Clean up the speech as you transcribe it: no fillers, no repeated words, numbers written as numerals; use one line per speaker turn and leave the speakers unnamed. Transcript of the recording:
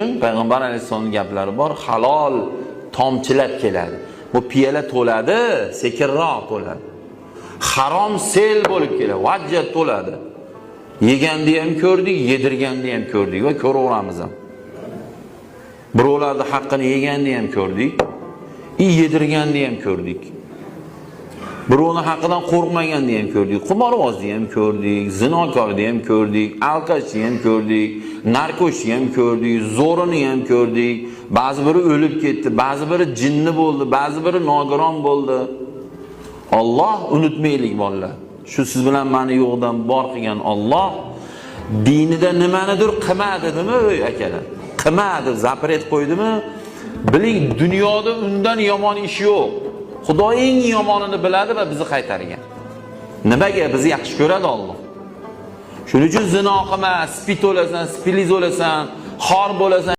Payg'ambar alayhisolamning gaplari bor, halol tomchilab keladi. Bu piyola to'ladi, sekinroq to'ladi. Harom sel bo'lib keladi, vajjat to'ladi. Yeganda ham ko'rdik, yedirganda ham ko'rdik va ko'raveramiz ham. Birovlarning haqqini yeganda ham ko'rdik, yedirganda ham ko'rdik. Birovning haqqidan qo'rqmaganda ham ko'rdik, qimorbozni ham ko'rdik, zinokorni ham ko'rdik, alkashni ham ko'rdik, narkoshni ham ko'rdik, zo'rini ham ko'rdik. Ba'zi biri o'lib ketdi, ba'zi biri jinni bo'ldi, ba'zi biri nogiron bo'ldi. Alloh unutmaylik bolalar. Shu siz bilan meni yo'qdan bor qilgan Alloh dinida nimanidir qilmadi dedimi, ey akalar? Qilmadi, zapret qo'ydimi? Biling, dunyoda undan yomon ish yo'q. Xudo eng yomonini biladi va bizni qaytargan. Nimaga bizni yaxshi ko'radi Alloh? Shuning uchun zino qilma, spit o'lasan, spiliz o'lasan, xor bo'lasan.